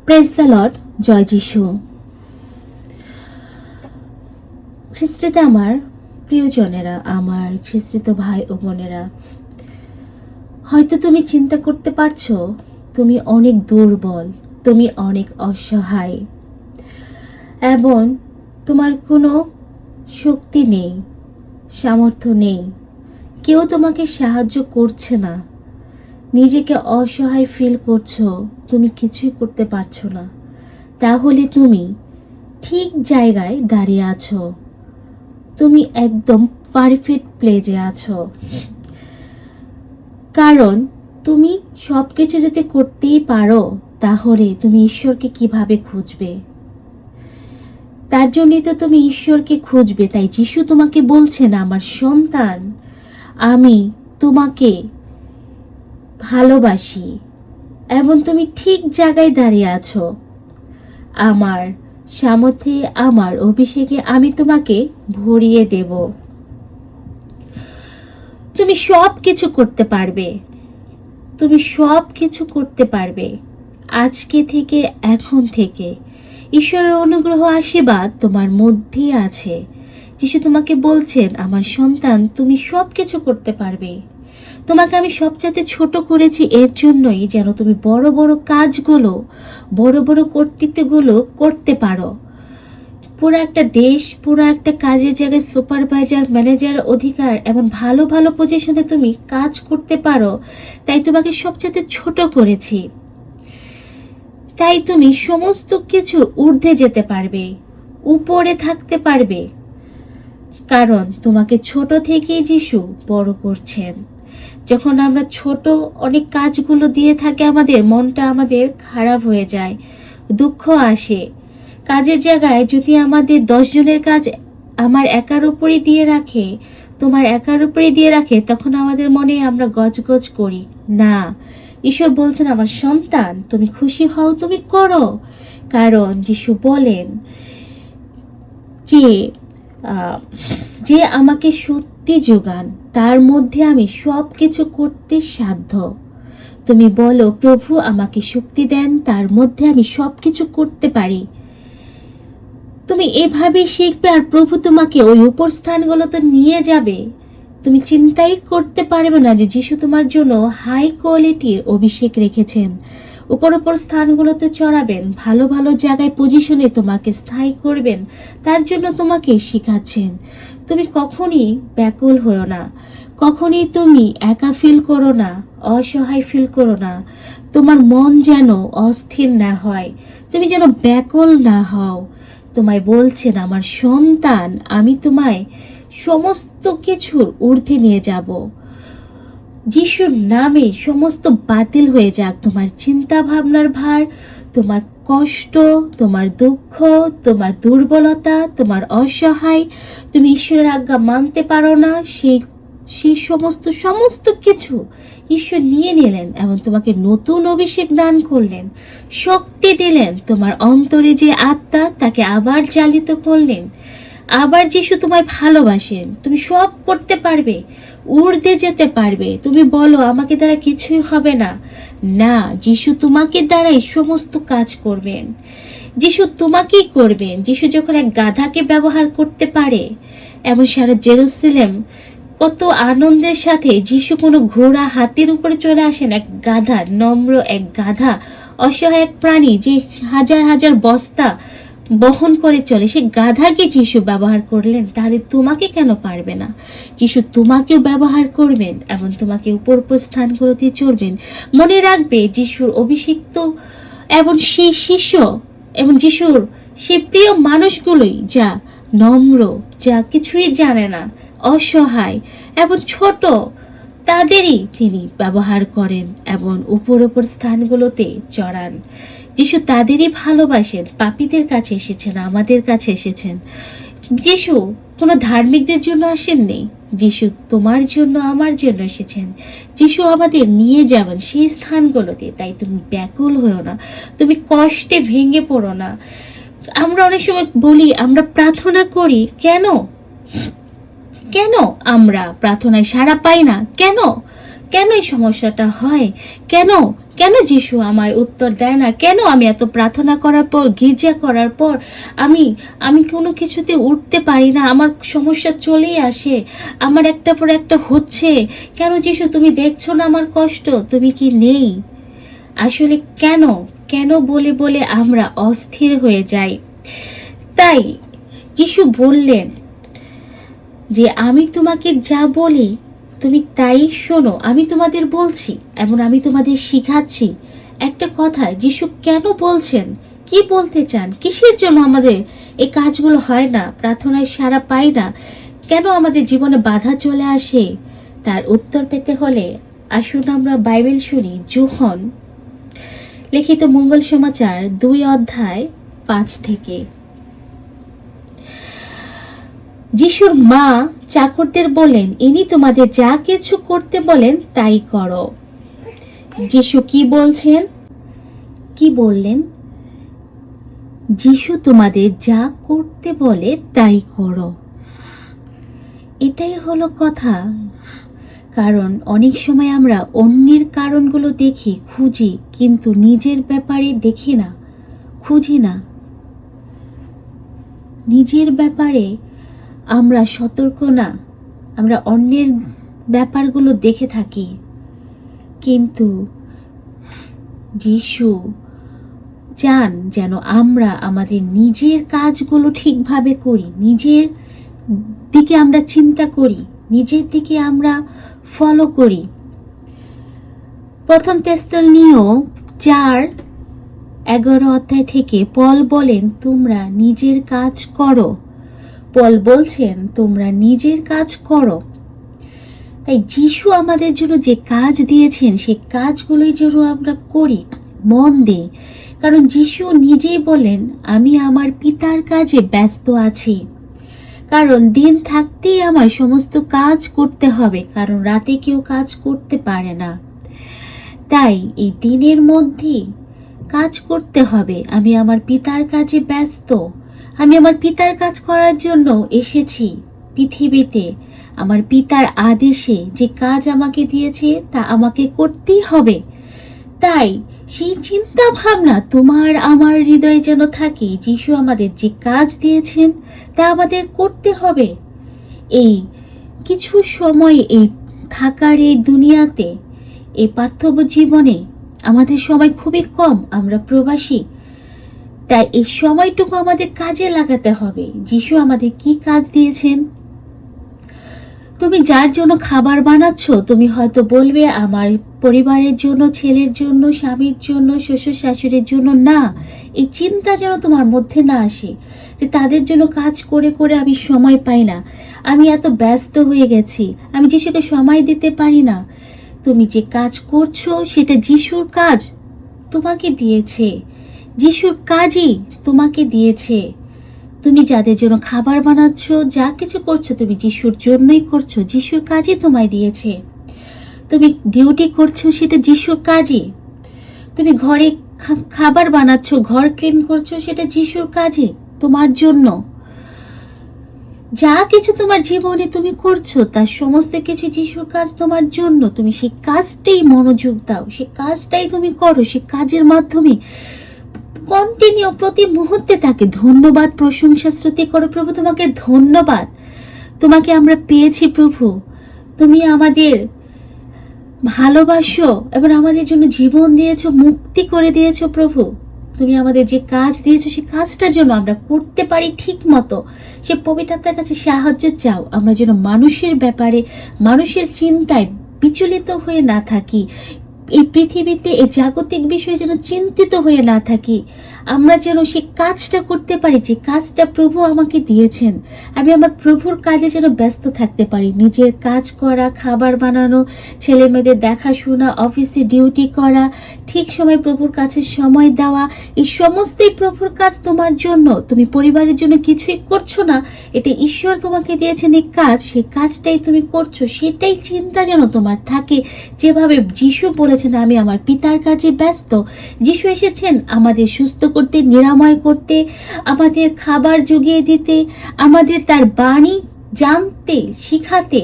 Praise the Lord, জয় যিশু। খ্রিস্টে আমার প্রিয়জনেরা, আমার খ্রিস্টিত ভাই ও বোনেরা, হয়তো তুমি চিন্তা করতে পারছো তুমি অনেক দুর্বল, তুমি অনেক অসহায় এবং তোমার কোনো শক্তি নেই, সামর্থ্য নেই, কেউ তোমাকে সাহায্য করছে না, নিজেকে অসহায় ফিল করছো, তুমি কিছুই করতে পারছো না। তাহলে তুমি ঠিক জায়গায় দাঁড়িয়ে আছো, তুমি একদম পারফেক্ট প্লেসে আছো। কারণ তুমি সবকিছু যদি করতেই পারো, তাহলে তুমি ঈশ্বরকে কিভাবে খুঁজবে? তার জন্যই তো তুমি ঈশ্বরকে খুঁজবে। তাই যিশু তোমাকে বলছেন, আমার সন্তান, আমি তোমাকে ভালোবাসি এবং তুমি ঠিক জায়গায় দাঁড়িয়ে আছো। আমার সামর্থ্যে, আমার অভিষেকে আমি তোমাকে ভরিয়ে দেব। তুমি সব কিছু করতে পারবে, তুমি সব কিছু করতে পারবে আজকে থেকে, এখন থেকে। ঈশ্বরের অনুগ্রহ, আশীর্বাদ তোমার মধ্যেই আছে। যিশু তোমাকে বলছেন, আমার সন্তান, তুমি সব কিছু করতে পারবে। তোমাকে আমি সবচাইতে ছোট করেছি এর জন্যই, যেন তুমি বড় বড় কাজগুলো, বড় বড় কর্তৃত্বগুলো করতে পারো। পুরো একটা দেশ, পুরো একটা কাজের জায়গায় সুপারভাইজার, ম্যানেজার, অধিকার এবং ভালো ভালো পজিশনে তুমি কাজ করতে পারো। তাই তোমাকে সবচেয়ে ছোট করেছি। তাই তুমি সমস্ত কিছুর ঊর্ধ্বে যেতে পারবে, উপরে থাকতে পারবে। কারণ তোমাকে ছোট থেকেই যিশু বড় করছেন। যখন আমরা ছোট অনেক কাজগুলো দিয়ে থাকে, আমাদের মনটা আমাদের খারাপ হয়ে যায়, দুঃখ আসে। কাজের জায়গায় যদি আমাদের 10 জনের কাজ আমার একার উপরে দিয়ে রাখে, তোমার একার উপরে দিয়ে রাখে, তখন আমাদের মনে আমরা গজগজ করি না। ঈশ্বর বলছেন, আমার সন্তান, তুমি খুশি হও, তুমি করো। কারণ যিশু বলেন যে আমাকে শক্তি যোগান, তার মধ্যে আমি সব কিছু করতে সাধ্য। তুমি বলো, প্রভু আমাকে শক্তি দেন, তার মধ্যে আমি সব কিছু করতে পারি। তুমি এভাবে শিখবে, আর প্রভু তোমাকে ওই উপর স্থানগুলোতে নিয়ে যাবে। তুমি চিন্তাই করতে পারবে না যে যিশু তোমার জন্য হাই কোয়ালিটির অভিষেক রেখেছেন। উপর স্থানগুলোতে চড়াবেন, ভালো ভালো জায়গায় পজিশনে তোমাকে স্থায়ী করবেন, তার জন্য তোমাকে শিখাচ্ছেন। তুমি কখনই ব্যাকুল হও না, কখনই তুমি একা ফিল করো না, অসহায় ফিল করো না। তোমার মন যেন অস্থির না হয়, তুমি যেন ব্যাকুল না হও। তোমায় বলছেন, আমার সন্তান, আমি তোমায় সমস্ত কিছুর ঊর্ধ্বে নিয়ে যাব। যিশুর নামে সমস্ত বাতিল হয়ে যাক তোমার চিন্তা ভাবনার ভার, তোমার কষ্ট, তোমার দুঃখ, তোমার দুর্বলতা, তোমার অসহায়, তুমি ঈশ্বরের আজ্ঞা মানতে পারো না, সেই সমস্ত কিছু ঈশ্বর নিয়ে নিলেন এবং তোমাকে নতুন অভিষেক দান করলেন, শক্তি দিলেন। তোমার অন্তরে যে আত্মা, তাকে আবার চালিত করলেন। আবার যিশু তোমায় ভালোবাসেন, তুমি সব করতে পারবে, ঊর্ধ্বে যেতে পারবে। তুমি বলো, আমাকে দ্বারা কিছুই হবে না। না, যিশু তোমাকে দ্বারাই সমস্ত কাজ করবেন। যিশু তোমাকেই করবেন। যিশু যখন এক গাধাকে ব্যবহার করতে পারে, এবং সারা জেরুজালেম কত আনন্দের সাথে, যিশু কোনো ঘোড়া, হাতির উপরে চলে আসেন, এক গাধা, নম্র এক গাধা, অসহায় এক প্রাণী যে হাজার হাজার বস্তা বহন করে চলে, সে গাধাকে যিশু ব্যবহার করলেন। তাহলে তোমাকে কেন পারবে না? যিশু তোমাকেও ব্যবহার করবেন এবং তোমাকে উপর স্থানগুলোতে চড়বেন। মনে রাখবে, যিশুর অভিষিক্ত এবং সেই শিষ্য এবং যিশুর সে প্রিয় মানুষগুলোই যা নম্র, যা কিছুই জানে না, অসহায় এবং ছোট, তাদেরই তিনি ব্যবহার করেন এবং উপর স্থানগুলোতে চড়ান। যিশু তাদেরই ভালোবাসেন। পাপীদের কাছে এসেছেন, আমাদের কাছে এসেছেন। যিশু কোনো ধার্মিকদের জন্য আসেননি, যিশু তোমার জন্য, আমার জন্য এসেছেন। যিশু আমাদের নিয়ে যাবেন সেই স্থানগুলোতে। তাই তুমি ব্যাকুল হও না, তুমি কষ্টে ভেঙে পড়ো না। আমরা অনেক সময় বলি, আমরা প্রার্থনা করি, কেন আমরা প্রার্থনায় সাড়া পাই না? কেন এই সমস্যাটা হয়? কেন কেন যিশু আমায় উত্তর দেয় না? কেন আমি এত প্রার্থনা করার পর, গির্জা করার পর আমি আমি কোনো কিছুতে উঠতে পারি না? আমার সমস্যা চলেই আসে, আমার একটা পর একটা হচ্ছে। কেন যিশু, তুমি দেখছো না আমার কষ্ট? তুমি কি নেই? আসলে কেন কেন বলে বলে আমরা অস্থির হয়ে যাই। তাই যিশু বললেন যে আমি তোমাকে যা বলি তুমি তাই শোনো। আমি তোমাদের বলছি এবং আমি তোমাদের শিখাচ্ছি। একটা কথা যিশু কেন বলছেন, কি বলতে চান, কিসের জন্য আমাদের এই কাজগুলো হয় না, প্রার্থনায় সাড়া পাই না, কেন আমাদের জীবনে বাধা চলে আসে? তার উত্তর পেতে হলে আসুন আমরা বাইবেল শুনি। যোহন লিখিত মঙ্গল সমাচার 2 অধ্যায় 5 থেকে। যিশুর মা চাকরদের বলেন, ইনি তোমাদের যা কিছু করতে বলেন তাই করো। যিশু কি বলছেন, কি বললেন? যিশু তোমাদের যা করতে বলে তাই করো। এটাই হলো কথা। কারণ অনেক সময় আমরা অন্যের কারণগুলো দেখি, খুঁজি, কিন্তু নিজের ব্যাপারে দেখি না, খুঁজি না। নিজের ব্যাপারে আমরা সতর্ক না, আমরা অন্যের ব্যাপারগুলো দেখে থাকি। কিন্তু যিশু চান যেন আমরা আমাদের নিজের কাজগুলো ঠিকভাবে করি, নিজের দিকে আমরা চিন্তা করি, নিজের দিকে আমরা ফলো করি। প্রথম তেসসালোনিয় 4:11 অধ্যায় থেকে পল বলেন, তোমরা নিজের কাজ করো। পল বলছেন তোমরা নিজের কাজ করো। তাই যিশু আমাদের জন্য যে কাজ দিয়েছেন সেই কাজগুলোই যেন আমরা করি, মন দিই। কারণ যিশু নিজেই বলেন, আমি আমার পিতার কাজে ব্যস্ত আছি। কারণ দিন থাকতেই আমার সমস্ত কাজ করতে হবে, কারণ রাতে কেউ কাজ করতে পারে না। তাই এই দিনের মধ্যেই কাজ করতে হবে। আমি আমার পিতার কাজে ব্যস্ত, আমি আমার পিতার কাজ করার জন্য এসেছি পৃথিবীতে। আমার পিতার আদেশে যে কাজ আমাকে দিয়েছে তা আমাকে করতেই হবে। তাই সেই চিন্তা ভাবনা তোমার আমার হৃদয়ে যেন থাকে, যিশু আমাদের যে কাজ দিয়েছেন তা আমাদের করতে হবে। এই কিছু সময় এই থাকার এই দুনিয়াতে, এই পার্থিব জীবনে আমাদের সময় খুবই কম, আমরা প্রবাসী। তাই এই সময়টুকু আমাদের কাজে লাগাতে হবে। যিশু আমাদের কি কাজ দিয়েছেন? তুমি যার জন্য খাবার বানাচ্ছ, তুমি হয়তো বলবে আমার পরিবারের জন্য, ছেলের জন্য, স্বামীর জন্য, শ্বশুর শাশুড়ির জন্য। না, এই চিন্তা যেন তোমার মধ্যে না আসে যে তাদের জন্য কাজ করে করে আমি সময় পাই না, আমি এত ব্যস্ত হয়ে গেছি, আমি যিশুকে সময় দিতে পারি না। তুমি যে কাজ করছো সেটা যিশুর কাজ তোমাকে দিয়েছে, যিশুর কাজই তোমাকে দিয়েছে। তুমি যাদের জন্য খাবার বানাচ্ছ, যা কিছু করছো তুমি যিশুর জন্যই করছো, যিশুর কাজই তোমায় দিয়েছে। তুমি ডিউটি করছো সেটা যিশুর কাজই। তুমি ঘরে খাবার বানাচ্ছ, ঘর ক্লিন করছো, সেটা যিশুর কাজই তোমার জন্য। যা কিছু তোমার জীবনে তুমি করছো তার সমস্ত কিছু যিশুর কাজ তোমার জন্য। তুমি সেই কাজটাই মনোযোগ দাও, সেই কাজটাই তুমি করো, সেই কাজের মাধ্যমে কন্টিনিউ প্রতি মুহূর্তে তাকে ধন্যবাদ, প্রশংসা, স্তুতি করো। প্রভু তোমাকে ধন্যবাদ, তোমাকে আমরা পেয়েছি প্রভু, তুমি আমাদের ভালোবাসো এবং আমাদের জন্য জীবন দিয়েছো, মুক্তি করে দিয়েছো প্রভু। তুমি আমাদের যে কাজ দিয়েছো সেই কাজটার জন্য আমরা করতে পারি ঠিক মতো। সে পবিত্রতার কাছে সাহায্য চাও, আমরা যেন মানুষের ব্যাপারে, মানুষের চিন্তায় বিচলিত হয়ে না থাকি, এই পৃথিবীতে এই জাগতিক বিষয়ে যেন চিন্তিত হয়ে না থাকি। আমরা যেন সে কাজটা করতে পারি যে কাজটা প্রভু আমাকে দিয়েছেন। আমি আমার প্রভুর কাজে যেন ব্যস্ত থাকতে পারি, নিজের কাজ করা, খাবার বানানো, ছেলে মেয়েদের দেখাশোনা, অফিসে ডিউটি করা, ঠিক সময় প্রভুর কাছে সময় দেওয়া, এই সমস্তই প্রভুর কাজ তোমার জন্য। তুমি পরিবারের জন্য কিছুই করছো না, এটা ঈশ্বর তোমাকে দিয়েছেন এই কাজ, সেই কাজটাই তুমি করছো। সেটাই চিন্তা যেন তোমার থাকে, যেভাবে যিশু বলেছেন আমি আমার পিতার কাজে ব্যস্ত। যিশু এসেছেন আমাদের সুস্থ করতে, নিরাময় করতে, আমাদের খাবার জুগিয়ে দিতে, আমাদের তার বাণী জানতে, শিখাতে।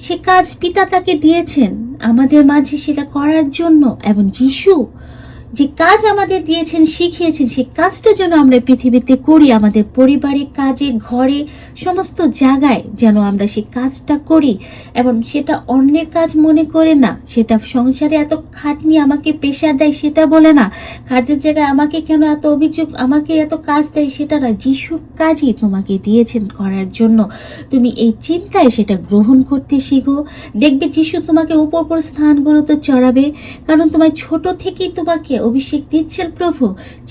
সে কাজ পিতা তাকে দিয়েছেন। আমাদের মাঝে সেটা করার জন্য, এবং যিশু যে কাজ আমাদের দিয়েছেন, শিখিয়েছেন, সেই কাজটা যেন আমরা পৃথিবীতে করি, আমাদের পরিবারে, কাজে, ঘরে, সমস্ত জায়গায় যেন আমরা সেই কাজটা করি, এবং সেটা অন্যের কাজ মনে করে না, সেটা সংসারে এত খাটনি আমাকে প্রেশার দেয় সেটা বলে না, কাজের জায়গায় আমাকে কেন এত অভিযোগ, আমাকে এত কাজ দেয় সেটা না, যিশুর কাজই তোমাকে দিয়েছেন করার জন্য। তুমি এই চিন্তায় সেটা গ্রহণ করতে শিখো। দেখবে যিশু তোমাকে উপর উপর স্থানগুলোতে চড়াবে, কারণ তোমার ছোট থেকেই তোমাকে অভিষেক দিচ্ছেন প্রভু,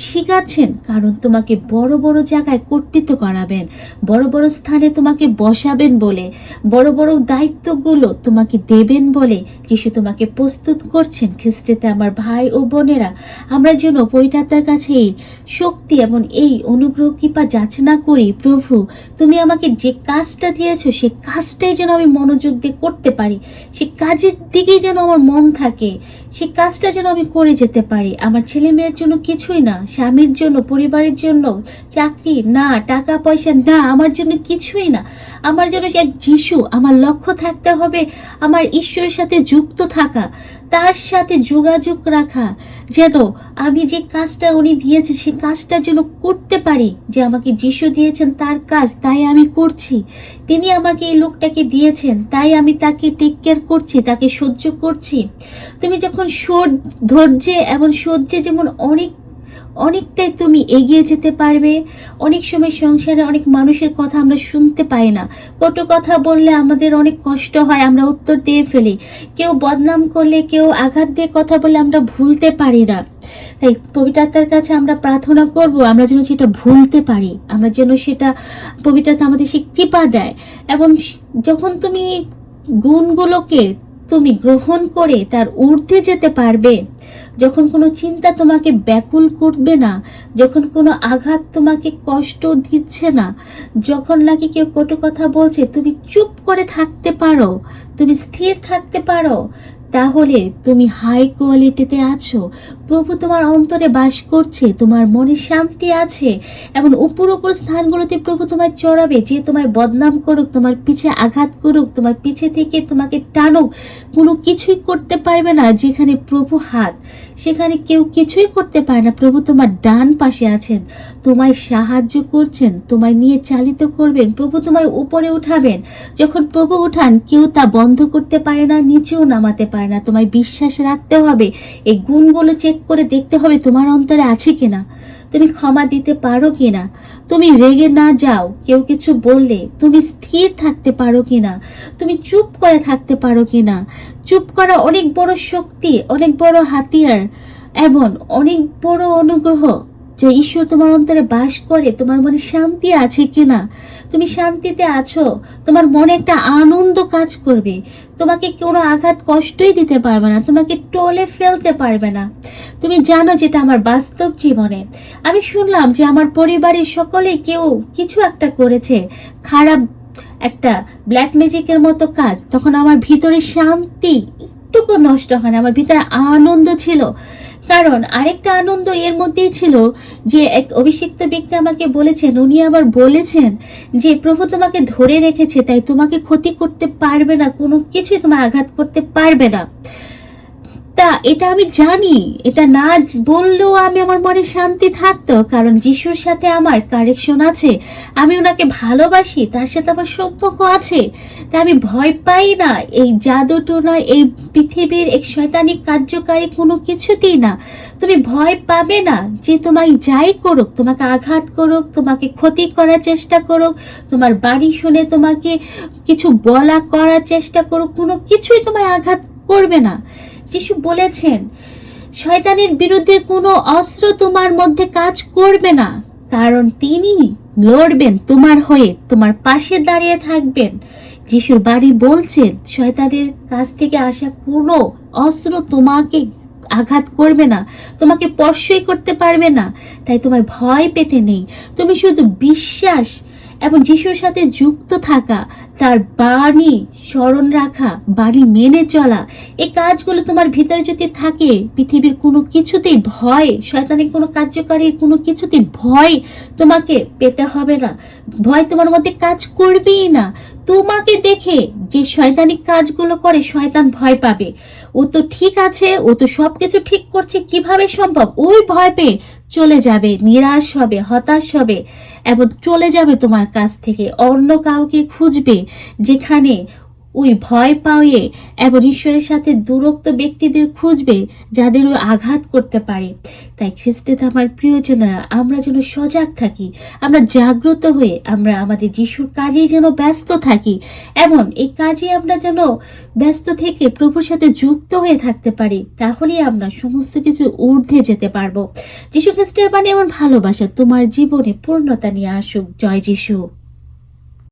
শিখাচ্ছেন, কারণ তোমাকে বড় বড় জায়গায় কর্তৃত্ব করাবেন, বড় বড় স্থানে তোমাকে বসাবেন বলে, বড় বড় দায়িত্বগুলো তোমাকে দেবেন বলে যিশু তোমাকে প্রস্তুত করছেন। খ্রিস্টেতে আমার ভাই ও বোনেরা, আমরা যেন পবিত্রাত্মার কাছে এই শক্তি এবং এই অনুগ্রহ কৃপা যাচনা করি, প্রভু তুমি আমাকে যে কাজটা দিয়েছো সেই কাজটাই যেন আমি মনোযোগ দিয়ে করতে পারি, সে কাজের দিকেই যেন আমার মন থাকে, সে কাজটা যেন আমি করে যেতে পারি। আমার ছেলে মেয়ের জন্য কিছুই না, স্বামীর জন্য, পরিবারের জন্য, চাকরি না, টাকা পয়সা না, আমার জন্য কিছুই না, আমার জন্য এক যিশু। আমার লক্ষ্য থাকতে হবে আমার ঈশ্বরের সাথে যুক্ত থাকা, তার সাথে যোগাযোগ রাখা, যেন আমি যে কাজটা উনি দিয়েছে সে কাজটা যেন করতে পারি, যে আমাকে যিশু দিয়েছেন তার কাজ, তাই আমি করছি। তিনি আমাকে এই লোকটাকে দিয়েছেন, তাই আমি তাকে টেক কেয়ার করছি, তাকে সহ্য করছি। তুমি যখন ধৈর্যে এবং সহ্যে যেমন অনেকটাই তুমি এগিয়ে যেতে পারবে। অনেক সময় সংসারে অনেক মানুষের কথা আমরা শুনতে পাই না, কটু কথা বললে আমাদের অনেক কষ্ট হয়, আমরা উত্তর দিয়ে ফেলি, কেউ বদনাম করলে, কেউ আঘাত দিয়ে কথা বললে আমরা ভুলতে পারি না। তাই পবিত্র আত্মার কাছে আমরা প্রার্থনা করব আমরা যেন সেটা ভুলতে পারি, আমরা যেন সেটা পবিত্র আত্মা আমাদের সে কৃপা দেয়। এবং যখন তুমি গুণগুলোকে তুমি গ্রহণ করে তার ঊর্ধ্বে যেতে পারবে, যখন কোনো চিন্তা তোমাকে ব্যাকুল করবে না, যখন কোনো আঘাত তোমাকে কষ্ট দিচ্ছে না, যখন নাকি কেউ কটু কথা বলছে তুমি চুপ করে থাকতে পারো, তুমি স্থির থাকতে পারো, তাহলে তুমি হাই কোয়ালিটিতে আছো। প্রভু তোমার অন্তরে বাস করছে, তোমার মনে শান্তি আছে, এবং উপর উপর স্থানগুলোতে প্রভু তোমায় চড়াবে। যে তোমায় বদনাম করুক, তোমার পিছে আঘাত করুক, তোমার পিছে থেকে তোমাকে টানুক, কোনো কিছুই করতে পারবে না। যেখানে প্রভু হাত, সেখানে কেউ কিছুই করতে পারে না। প্রভু তোমার ডান পাশে আছেন, তোমায় সাহায্য করছেন, তোমায় নিয়ে চালিত করবেন, প্রভু তোমায় উপরে উঠাবেন। যখন প্রভু উঠান কেউ তা বন্ধ করতে পারে না, নিচেও নামাতে পারে না। তোমায় বিশ্বাস রাখতে হবে, এই গুণগুলো চেক করে দেখতে হবে তোমার অন্তরে আছে কিনা, তুমি ক্ষমা দিতে পারো কিনা, তুমি রেগে না যাও কেউ কিছু বললে, তুমি স্থির থাকতে পারো কিনা, তুমি চুপ করে থাকতে পারো কিনা। চুপ করা অনেক বড় শক্তি, অনেক বড় হাতিয়ার, এবং অনেক বড় অনুগ্রহ যে ঈশ্বর তোমার অন্তরে বাস করে। তোমার মনে শান্তি আছে কিনা, তুমি শান্তিতে আছো, তোমার মনে একটা আনন্দ কাজ করবে, তোমাকে কোনো আঘাত কষ্টই দিতে পারবে না, তোমাকে টলে ফেলতে পারবে না। তুমি জানো যেটা আমার বাস্তব জীবনে আমি শুনলাম যে আমার পরিবারের সকলে কেউ কিছু একটা করেছে, খারাপ একটা ব্ল্যাক ম্যাজিকের মতো কাজ, তখন আমার ভিতরে শান্তি একটুকু নষ্ট হয় না, আমার ভিতরে আনন্দ ছিল। কারণ আরেকটা আনন্দ এর মধ্যেই ছিল যে এক অভিষিক্ত ব্যক্তি আমাকে বলেছেন, উনি আবার বলেছেন যে প্রভু তোমাকে ধরে রেখেছে, তাই তোমাকে ক্ষতি করতে পারবে না, কোনো কিছুই তোমার আঘাত করতে পারবে না। তা এটা আমি জানি, এটা না বললেও আমি আমার মনে শান্তি থাকতো, কারণ যিশুর সাথে আমার কানেকশন আছে, আমি ওনাকে ভালোবাসি, তার সাথে আমার সম্পর্ক আছে, তা আমি ভয় পাই না এই জাদুটোনা, এই পৃথিবীর এক শয়তানিক কার্যকারী কোনো কিছুতেই না। তুমি ভয় পাবে না যে তোমায় যাই করুক, তোমাকে আঘাত করুক, তোমাকে ক্ষতি করার চেষ্টা করুক, তোমার বাড়ি শুনে তোমাকে কিছু বলা করার চেষ্টা করুক, কোনো কিছুই তোমায় আঘাত করবে না। যিশু বলেছেন শয়তানের বিরুদ্ধে কোনো অস্ত্র তোমার মধ্যে কাজ করবে না, কারণ তিনি লড়বেন তোমার হয়ে, তোমার পাশে দাঁড়িয়ে থাকবেন। যিশুর বাড়ি বলছেন শয়তানের কাছ থেকে আসা কোনো অস্ত্র তোমাকে আঘাত করবে না, তোমাকে স্পর্শই করতে পারবে না। তাই তোমায় ভয় পেতে নেই, তুমি শুধু বিশ্বাস এবং যিশুর সাথে যুক্ত থাকা, তার বাণী স্মরণ রাখা, বাণী মেনে চলা, এই কাজগুলো তোমার ভিতরে যদি থাকে, পৃথিবীর কোনো কিছুতেই ভয়, শয়তানের কোনো কার্যকারী কোনো কিছুতেই ভয় তোমাকে পেতে হবে না, ভয় তোমার মধ্যে কাজ করবেই না। তোমাকে দেখে যে শয়তানিক কাজগুলো করে শয়তান ভয় পাবে, ও তো ঠিক আছে, ও তো সবকিছু ঠিক করছে, কিভাবে সম্ভব, ওই ভয় পেয়ে চলে যাবে, নিরাশ হবে, হতাশ হবে এবং চলে যাবে তোমার কাছ থেকে, অন্য কাউকে খুঁজবে যেখানে ওই ভয় পাওয়ে এবং ঈশ্বরের সাথে দূরত্ব ব্যক্তিদের খুঁজবে যাদের ওই আঘাত করতে পারে। তাই খ্রিস্টে আমার প্রিয়জনেরা, আমরা যেন সজাগ থাকি, আমরা জাগ্রত হয়ে আমরা আমাদের যিশুর কাজেই যেন ব্যস্ত থাকি এবং এই কাজে আমরা যেন ব্যস্ত থেকে প্রভুর সাথে যুক্ত হয়ে থাকতে পারি। তাহলেই আমরা সমস্ত কিছু ঊর্ধ্বে যেতে পারবো। যিশু খ্রিস্টের বাণী এমন ভালোবাসা তোমার জীবনে পূর্ণতা নিয়ে আসুক। জয় যিশু।